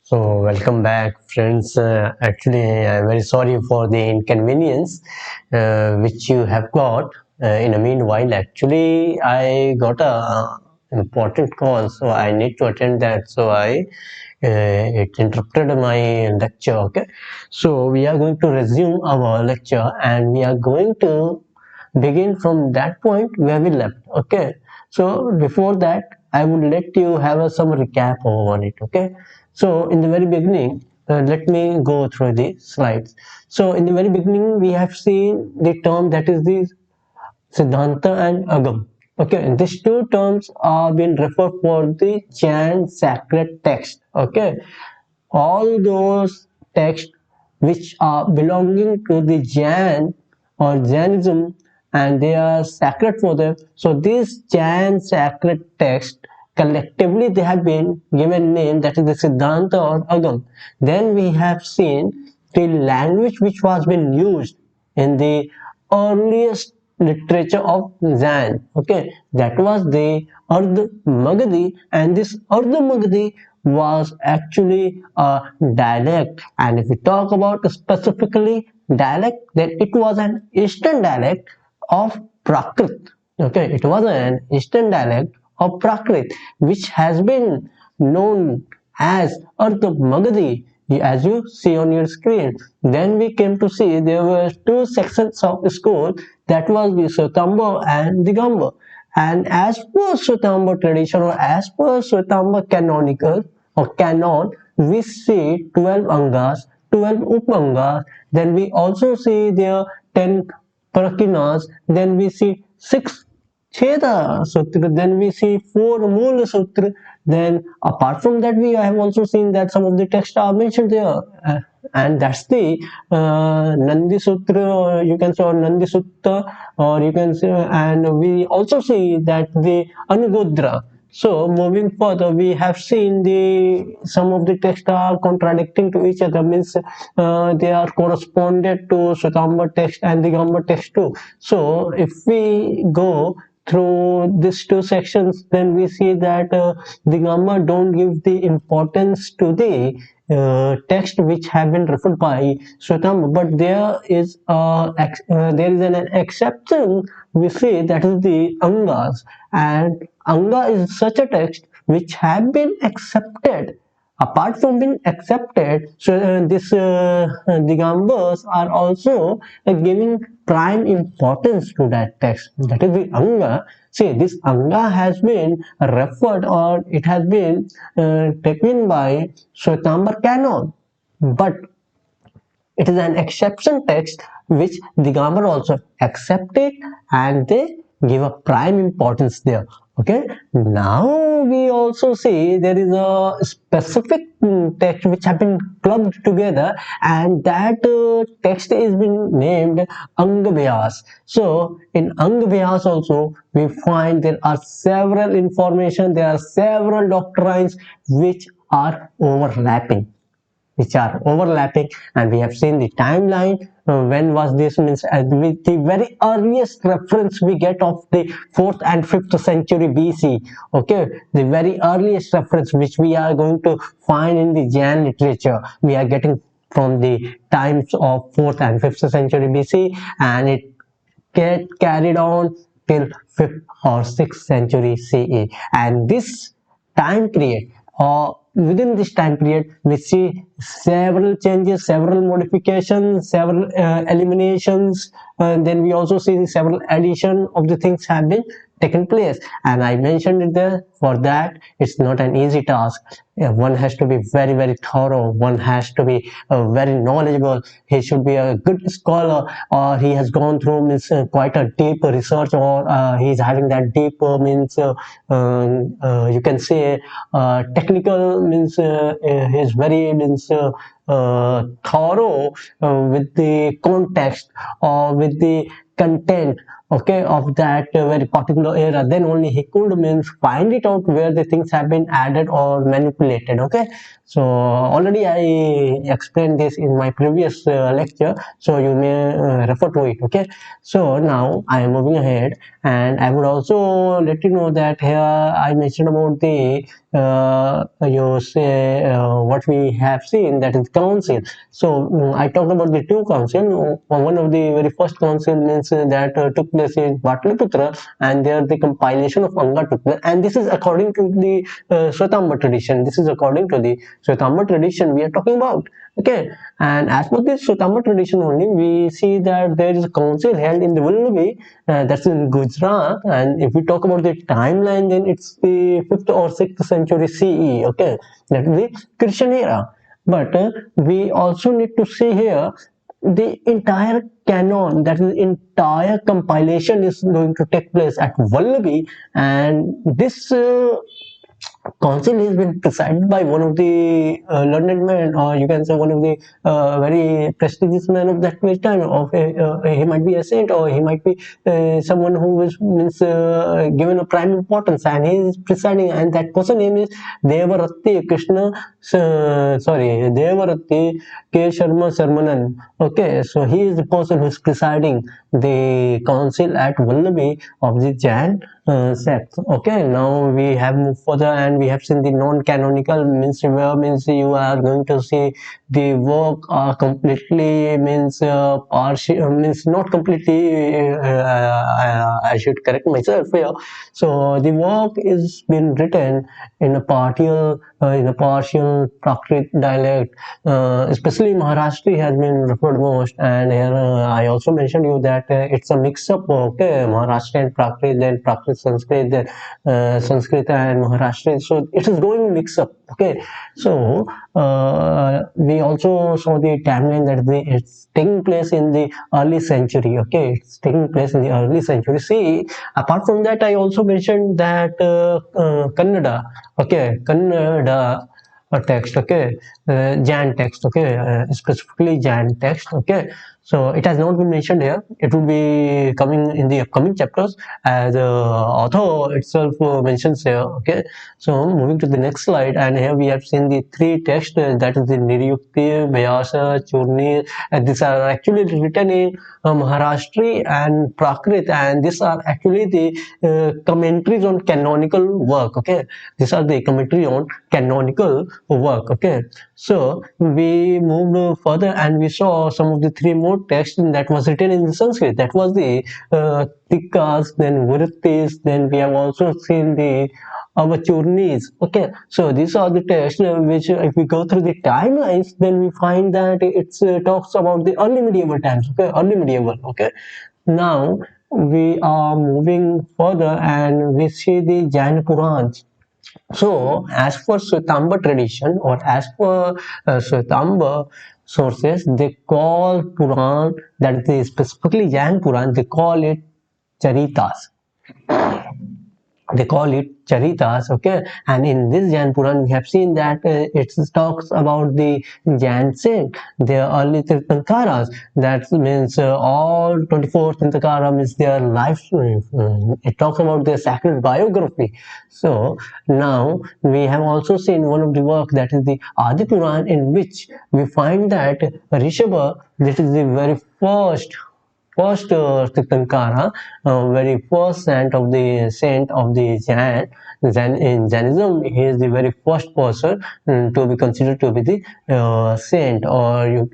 So welcome back, friends. Actually, I'm very sorry for the inconvenience which you have got. In the meanwhile, actually, I got a important call, so I need to attend that. So I it interrupted my lecture. Okay, so we are going to resume our lecture, and we are going to begin from that point where we left. Okay, so before that, I would let you have some recap over it. Okay, so in the very beginning, let me go through the slides. So in the very beginning, we have seen the term that is the Siddhanta and Agam. Okay, and these two terms are being referred for the Jain sacred text. Okay, all those texts which are belonging to the Jain or Jainism and they are sacred for them. So these Jain sacred texts collectively they have been given name that is the Siddhanta or Agam. Then we have seen the language which was being used in the earliest literature of Jain. Okay, that was the Ardh Magadhi, and this Ardh Magadhi was actually a dialect. And if we talk about specifically dialect, then it was an Eastern dialect of Prakrit. Okay, it was an Eastern dialect of Prakrit, which has been known as Ardh Magadhi as you see on your screen. Then we came to see there were two sections of school, that was the Sotamba and the Gamba. And as per Sotamba tradition or as per Sotamba canonical or canon, we see 12 Angas, 12 Upangas, then we also see there 10 Parakinas, then we see 6 Cheda Sutra, then we see 4 Mula Sutra, then apart from that we have also seen that some of the texts are mentioned there. And that's the Nandi Sutra, or you can say, or Nandi Sutta, or you can say, and we also see that the Anugodra. So moving further, we have seen the some of the texts are contradicting to each other, means they are corresponded to Sutamba text and the Gamba text too. So if we go through these two sections, then we see that the Gamba don't give the importance to the text which have been referred by Sutamba, but there is an exception we see, that is the Angas, and Anga is such a text which have been accepted. Apart from being accepted, so the Gambas are also giving prime importance to that text. That is the Anga. See, this Anga has been referred or it has been taken by Shwetambar canon, but it is an exception text which the grammar also accepted and they give a prime importance there. Okay, now we also see there is a specific text which have been clubbed together, and that text is been named Angabhyas. So in Angabhyas also we find there are several information, there are several doctrines which are overlapping, and we have seen the timeline. When was this, means with the very earliest reference we get of the 4th and 5th century BC. Okay, the very earliest reference which we are going to find in the Jain literature, we are getting from the times of 4th and 5th century BC, and it get carried on till 5th or 6th century CE. And this time period, or within this time period, we see several changes, several modifications, several eliminations, and then we also see several addition of the things have been taken place. And I mentioned it there. For that, it's not an easy task. One has to be very thorough, one has to be very knowledgeable, he should be a good scholar, or he has gone through means quite a deep research, or he's having that deep means you can say technical, means he's very means thorough with the context or with the content okay, of that very particular era, then only he could means find it out where the things have been added or manipulated. Okay, so already I explained this in my previous lecture, so you may refer to it. Okay, so now I am moving ahead, and I would also let you know that here I mentioned about the you say what we have seen, that is council. So I talked about the two council. One of the very first council means that took place in Patliputra, and there the compilation of Anga took place, and this is according to the Svetamba tradition. This is according to the Svetamba tradition we are talking about. Okay, and as per this Svetamba tradition only, we see that there is a council held in the Vallabhi, that's in Gujarat, and if we talk about the timeline, then it's the 5th or 6th century CE. Okay, that is the Christian era. But we also need to see here the entire canon, that is entire compilation is going to take place at Vallabhi, and this council has been presided by one of the learned men, or you can say one of the very prestigious men of that time. He might be a saint, or he might be someone who is means given a prime importance, and he is presiding. And that person name is Devaratti Krishna. Sorry, Devaratti K. Sharma Sarmanan. Okay, so he is the person who is presiding the council at Vallabhi of the Jain sect. Okay, now we have moved further, and we have seen the non-canonical means, where means you are going to see the work completely means partial, means not completely. I should correct myself here. So the work is been written in a partial Prakrit dialect, especially Maharashtra has been referred most, and here I also mentioned you that it's a mix up. Okay, Maharashtra and Prakrit, then Prakrit Sanskrit, then Sanskrit and Maharashtra. So it is going mix up. Okay, so we also saw the timeline that it's taking place in the early century. Okay, it's taking place in the early century. See, apart from that, I also mentioned that Kannada. Okay, Kannada text. Okay, Jan text. Okay, specifically Jan text. Okay, so it has not been mentioned here. It will be coming in the upcoming chapters, as author itself mentions here. Okay, so moving to the next slide, and here we have seen the three texts, that is the Niryukti, Vyasa, Churni, and these are actually written in Maharashtri and Prakrit, and these are actually the commentaries on canonical work. Okay, these are the commentary on canonical work. Okay, so we moved further, and we saw some of the three more texts that was written in the Sanskrit. That was the Tikas, then Vrittis, then we have also seen the our churnis. Okay, so these are the texts which, if we go through the timelines, then we find that it talks about the early medieval times. Okay, early medieval. Okay, now we are moving further, and we see the Jain Purans. So, as per Svetamba tradition, or as per Svetamba sources, they call Puran, that is specifically Jain Puran, they call it Charitas. They call it Charitas. Okay, and in this Jain Puran we have seen that it talks about the Jain saint, their early Tirthankaras. That means all 24 Tirthankara means their life story. It talks about their sacred biography. So now we have also seen one of the work, that is the Adi Puran, in which we find that Rishabha, this is the very first Tirthankara, very first saint of the Jain. In Jainism, he is the very first person to be considered to be the saint, or you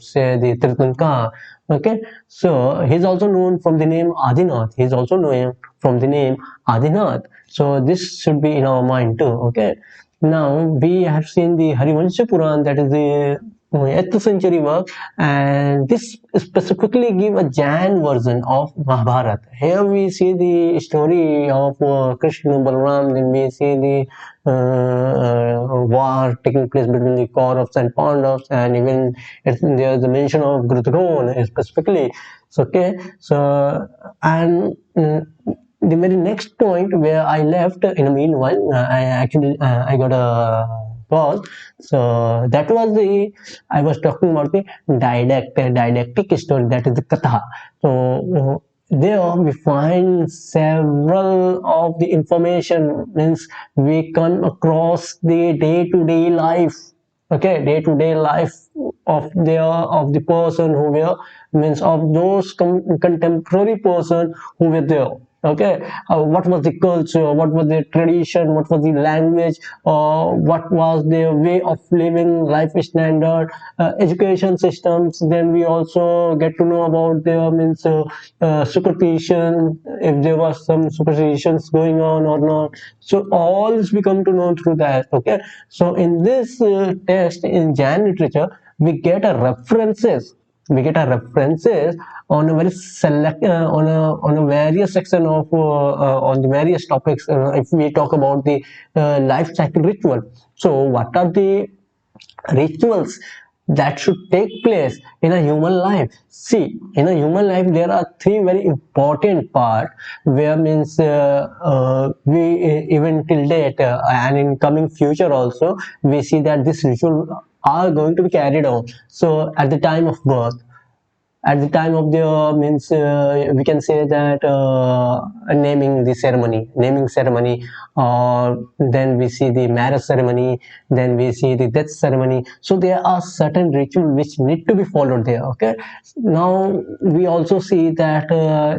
say the Tirthankara. Okay, so he's also known from the name Adinath. He's also known from the name Adinath. So this should be in our mind too. Okay, now we have seen the Harivansha Puran, that is the 8th century work, and this specifically give a Jain version of Mahabharata. Here we see the story of Krishna Balaram, then we see the war taking place between the Kauravas and Pandavas, and even there's a mention of Gurudrona specifically. So, okay, so and the very next point where I left in the meanwhile, I got a pause. So that was the, I was talking about the didactic story, that is the katha. So there we find several of the information, means we come across the day-to-day life, okay, day-to-day life of the person who were, means of those contemporary person who were there, okay. What was the culture, what was the tradition, what was the language, what was their way of living, life standard, education systems. Then we also get to know about their, means superstition, if there was some superstitions going on or not. So all this we come to know through that, okay. So in this text in Jain literature, we get a references, on a very select, on a various section of, on the various topics. If we talk about the life cycle ritual, so what are the rituals that should take place in a human life? See, in a human life there are three very important part, where, means we, even till date, and in coming future also, we see that this ritual are going to be carried on. So at the time of birth, at the time of the, means we can say that, naming ceremony, or then we see the marriage ceremony, then we see the death ceremony. So there are certain rituals which need to be followed there, okay. Now we also see that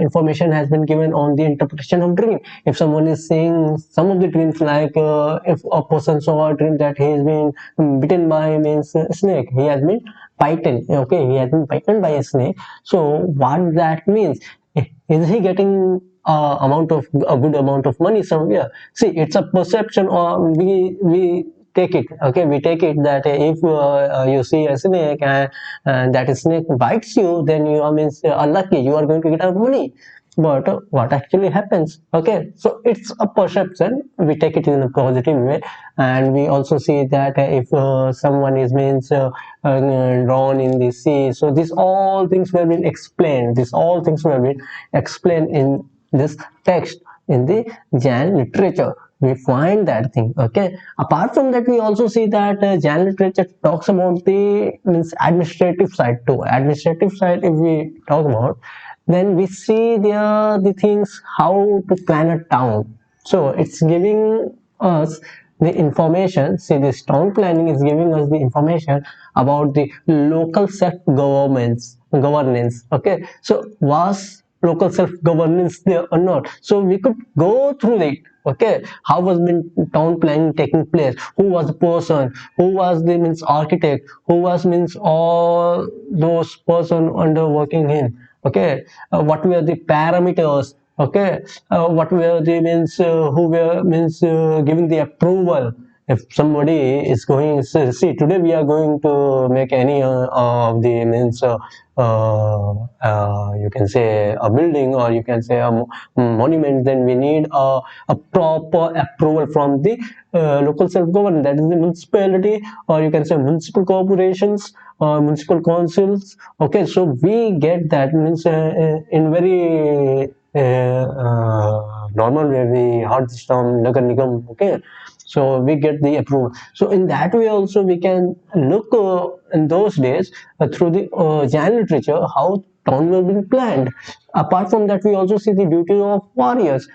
information has been given on the interpretation of dream. If someone is saying some of the dreams, like if a person saw a dream that he has been bitten by, means snake, he has been bitten, okay, he has been bitten by a snake. So what that means, is he getting a good amount of money somewhere? See, it's a perception, or we take it, okay, we take it that if you see a snake, and that snake bites you, then you are, means unlucky, you are going to get a money. But what actually happens, okay, so it's a perception, we take it in a positive way. And we also see that if someone is, means drawn in the sea, so these all things will be explained, these all things will be explained in this text, in the Jain literature, we find that thing, okay. Apart from that, we also see that Jain literature talks about the, means administrative side too. Administrative side, if we talk about, then we see there the things how to plan a town. So it's giving us the information. See, this town planning is giving us the information about the local self governance, okay. So was local self governance there or not? So we could go through it, okay. How was been town planning taking place, who was the person, who was the, means architect, who was, means all those person under working in, okay. What were the parameters, okay. What were the, means who were, means giving the approval. If somebody is going, see, today we are going to make any of the, means you can say a building, or you can say a monument, then we need a proper approval from the local self-government, that is the municipality, or you can say municipal corporations, or municipal councils, okay. So we get that, means in very normal way, we heard this term nagar nigam, okay. So we get the approval. So in that way also we can look in those days through the Jain literature, how town were being planned. Apart from that, we also see the duties of warriors.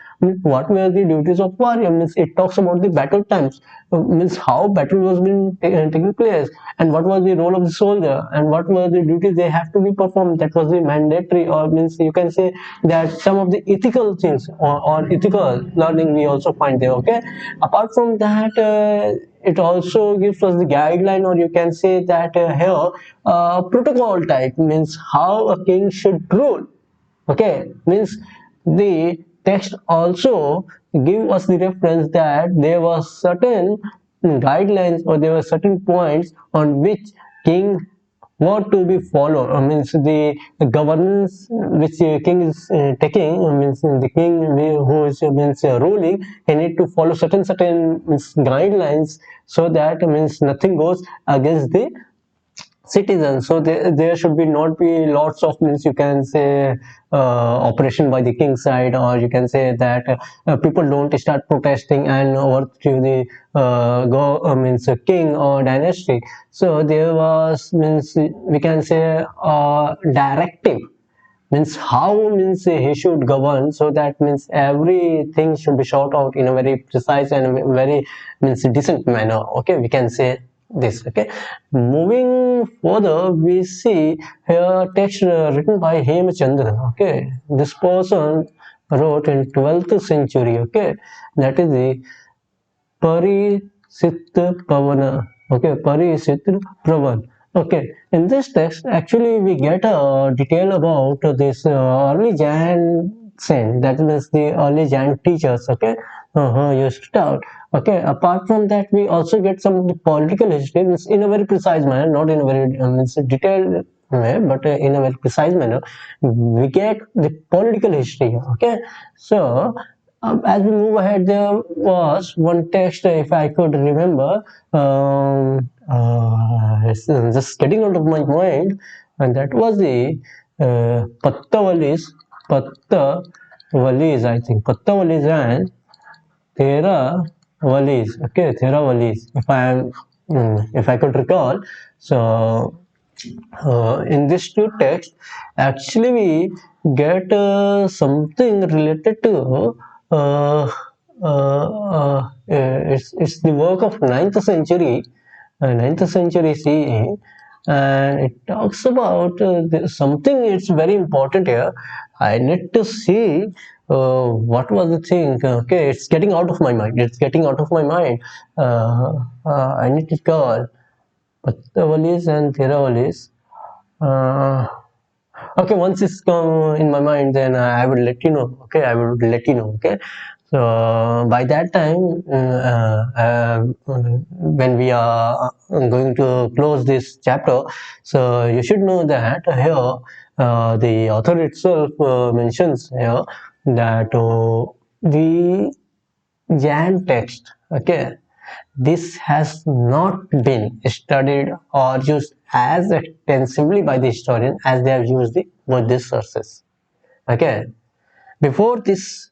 What were the duties of warrior? Means it talks about the battle times, means how battle was being taking place, and what was the role of the soldier, and what were the duties they have to be performed. That was the mandatory, or means you can say that some of the ethical things, or ethical learning we also find there, okay. Apart from that, it also gives us the guideline, or you can say that here protocol type, means how a king should rule, okay. Means the text also give us the reference that there was certain guidelines, or there were certain points on which king were to be followed. Means the governance which king is taking, means the king who is, means ruling, he need to follow certain means guidelines, so that means nothing goes against the citizens. So there should be not be lots of, means you can say operation by the king side, or you can say that people don't start protesting and overthrow the go means king or dynasty. So there was, means we can say directive, means how means he should govern, so that means everything should be shot out in a very precise and very means decent manner. Okay, we can say this. Okay, moving further, we see here text written by Hemchandra. Okay, this person wrote in 12th century. Okay, that is the Parisit Pavana. Okay, Parisit Pravan. Okay, in this text, actually, we get a detail about this early Jain saint, that means the early Jain teachers. Okay, you start. Okay, apart from that, we also get some political history in a very precise manner, not in a very detailed way, but in a very precise manner. We get the political history. Okay, so as we move ahead, there was one text, if I could remember, it's just getting out of my mind, and that was the Pattavalis, Pattavalis, I think, Pattavalis and Theravalis. Okay, Theravalis, if I could recall. So in these two texts, actually we get something related to uh, it's the work of ninth century CE, and it talks about something. It's very important here. I need to see what was the thing. Okay, it's getting out of my mind. It's getting out of my mind. I need to call Pattavalis and Thiravalis. Uh, okay, once it's come in my mind, then I will let you know. Okay, I will let you know. Okay, so by that time, when we are going to close this chapter, so you should know that here the author itself mentions here that the Jan text. Okay, this has not been studied or used as extensively by the historian as they have used the Buddhist sources. Okay. Before this,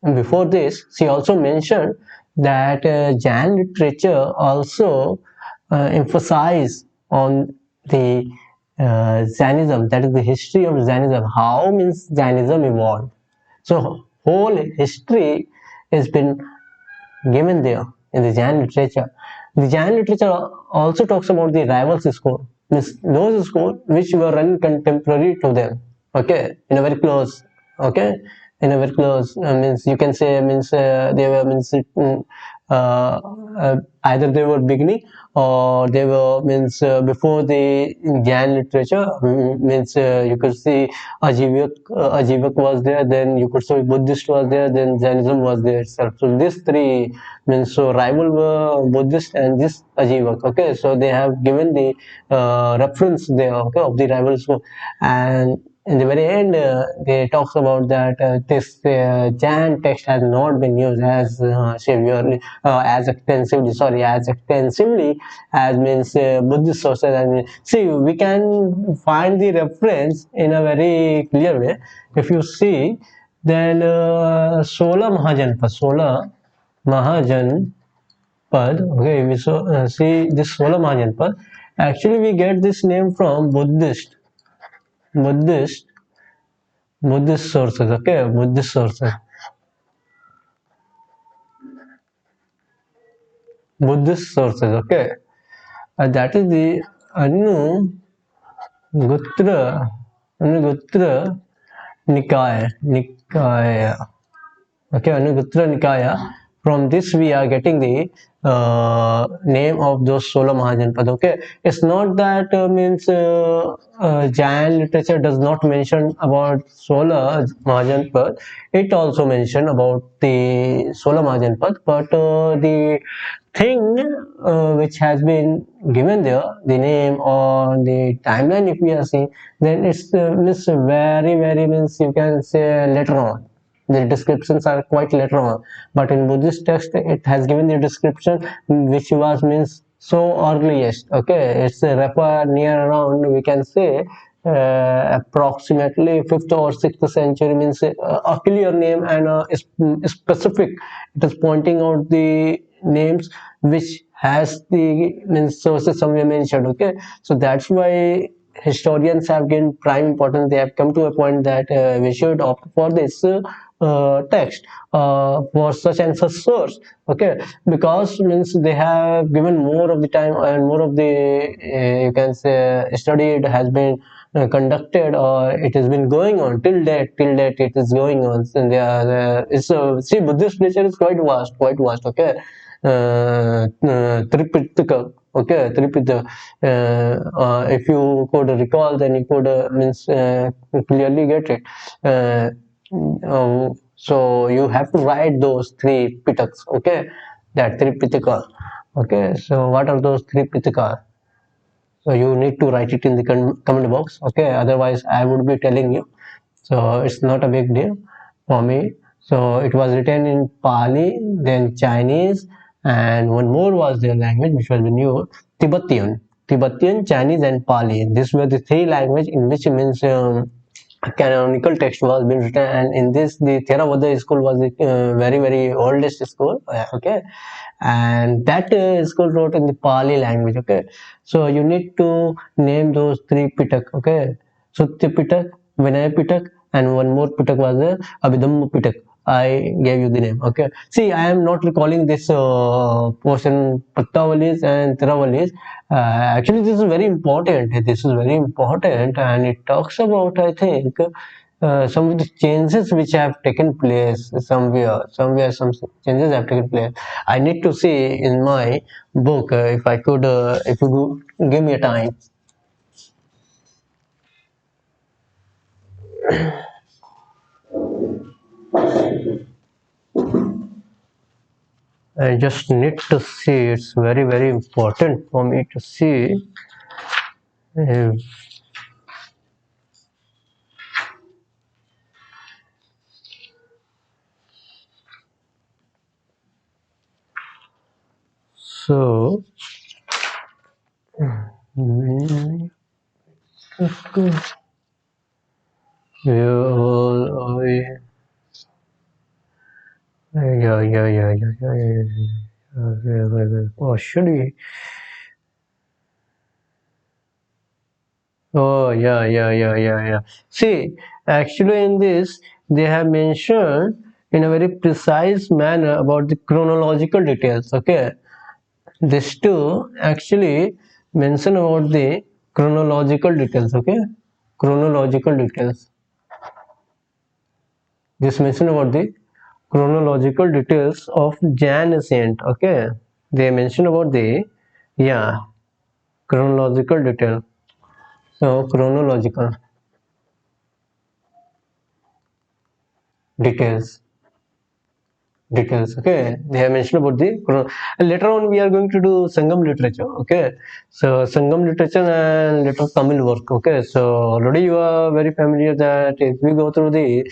before this, she also mentioned that Jain literature also emphasize on the Jainism, that is the history of Jainism, how means Jainism evolved. So whole history has been given there in the Jain literature. The Jain literature also talks about the rivals school, means those schools which were run contemporary to them. Okay, in a very close. Okay, in a very close means you can say means they were means either they were beginning or they were means before the Jain literature means you could see Ajivak was there, then you could say Buddhist was there, then Jainism was there itself. So these three means so rival were Buddhist and this Ajivak. Okay, so they have given the reference there. Okay, of the rivals, and in the very end, they talks about that this Jan text has not been used as severely, as extensively. Sorry, as extensively as means Buddhist sources. And see, we can find the reference in a very clear way. If you see, then Sola Mahajanpad, Sola Mahajanpad. Okay, we see this Sola Mahajanpad. Actually, we get this name from Buddhist Buddhist sources. Okay, Buddhist sources. Buddhist sources. Okay, that is the Anugutra Anugutra Nikaya. Okay, Anugutra Nikaya. From this, we are getting the name of those Sola Mahajanpad. Okay, it's not that means Jain literature does not mention about Sola Mahajanpad. It also mention about the Sola Mahajanpad, but the thing which has been given there, the name or the timeline, if we are seeing, then it's means very means you can say later on. The descriptions are quite later on, but in Buddhist text it has given the description which was means so earliest. Okay, it's a refer near around, we can say approximately 5th or 6th century, means a clear name and specific. It is pointing out the names which has the means sources somewhere mentioned. Okay, so that's why historians have gained prime importance. They have come to a point that we should opt for this text for such and such source. Okay, because means they have given more of the time and more of the you can say study has been conducted, or it has been going on till date it is going on. And they are it's see, Buddhist literature is quite vast. Okay, Tripitaka. Okay, Tripitaka. If you could recall, then you could means clearly get it. So you have to write those three pitaks. Okay, that three pitaka. Okay, so what are those three pitaka? So you need to write it in the comment box. Okay, otherwise I would be telling you. So it's not a big deal for me. So it was written in Pali, then Chinese, and one more was their language, which was the new Tibetan, Chinese, and Pali. These were the three language in which means a canonical text was being written, and in this the Theravada school was the very oldest school. Okay, and that school wrote in the Pali language. Okay, so you need to name those three Pitak. Okay, Sutya Pitak, Vinaya Pitak, and one more Pitak was the Abhidhamma Pitak. I gave you the name. Okay, see, I am not recalling this portion Pattavalis and Tiravalis. Actually, this is very important. This is very important, and it talks about, I think, some of the changes which have taken place somewhere some changes have taken place. I need to see in my book, if I could if you give me a time. I just need to see. It's very important for me to see. Uh, so mm, yeah, or should we? Oh, yeah. See, actually, in this, they have mentioned in a very precise manner about the chronological details. Okay, this too actually mention about the chronological details. Okay, chronological details. This mention about the chronological details of Jain saint. Okay, they mention about the yeah chronological detail. So chronological details. Okay, they have mentioned about the later on we are going to do Sangam literature. Okay, so Sangam literature and later Tamil work. Okay, so already you are very familiar that if we go through the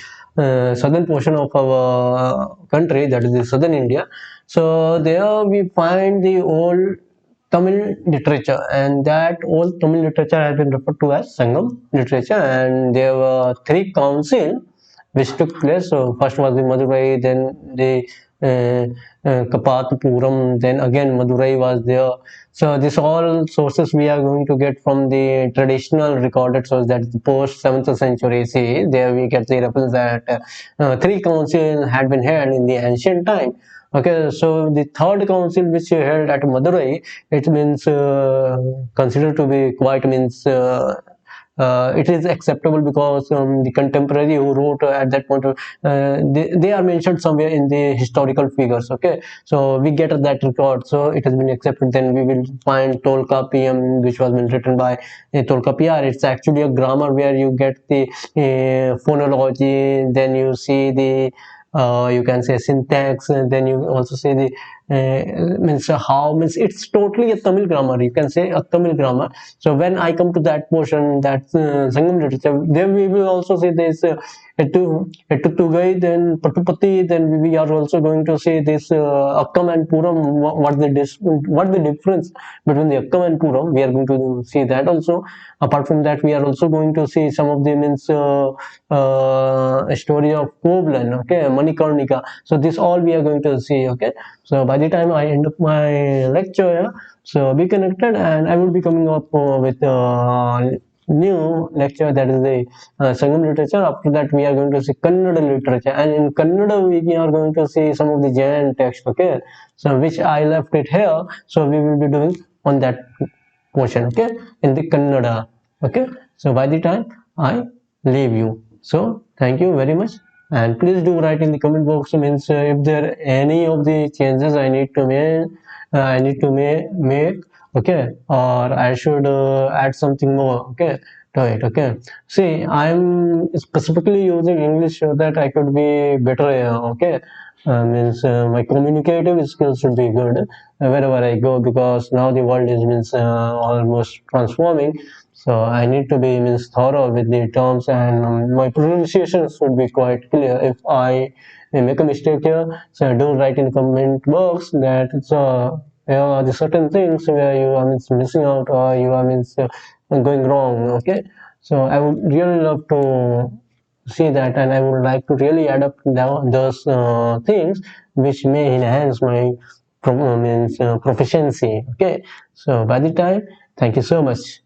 southern portion of our country, that is the southern India, so there we find the old Tamil literature, and that old Tamil literature has been referred to as Sangam literature, and there were three councils which took place. So first was the Madurai, then the Kapatpuram, then again Madurai was there. So this all sources we are going to get from the traditional recorded source, that is post 7th century. See, there we get the reference that three councils had been held in the ancient time. Okay, so the third council which held at Madurai, it means considered to be quite means it is acceptable because the contemporary who wrote at that point they are mentioned somewhere in the historical figures. Okay, so we get that record, so it has been accepted. Then we will find Tolkappiyam, which was been written by Tolkappiyar. It's actually a grammar where you get the phonology, then you see the you can say syntax, and then you also say the means how means it's totally a Tamil grammar. You can say a Tamil grammar. So when I come to that portion, that Sangam literature, then we will also say this Ettutugai, then Patupati, then we are also going to say this Akkam and Puram. What the difference between the Akkam and Puram? We are going to see that also. Apart from that, we are also going to see some of the means story of Koblan, okay, Manikarnika. So this all we are going to see. Okay, so by the time I end up my lecture, yeah, so be connected, and I will be coming up with new lecture, that is the Sangam literature. After that, we are going to see Kannada literature, and in Kannada we are going to see some of the Jain text. Okay, so which I left it here. So we will be doing on that portion. Okay, in the Kannada. Okay, so by the time I leave you, so thank you very much, and please do write in the comment box, means if there are any of the changes I need to make, make, okay, or I should add something more, okay, to it. Okay, see, I'm specifically using English so that I could be better, okay, means my communicative skills should be good wherever I go, because now the world is, means almost transforming, so I need to be, means thorough with the terms, and my pronunciation should be quite clear. If I make a mistake here, so do write in comment box that it's the certain things where you are, means missing out, or you are, means going wrong. Okay, so I would really love to see that, and I would like to really adapt those things which may enhance my means proficiency. Okay, so by the time, thank you so much.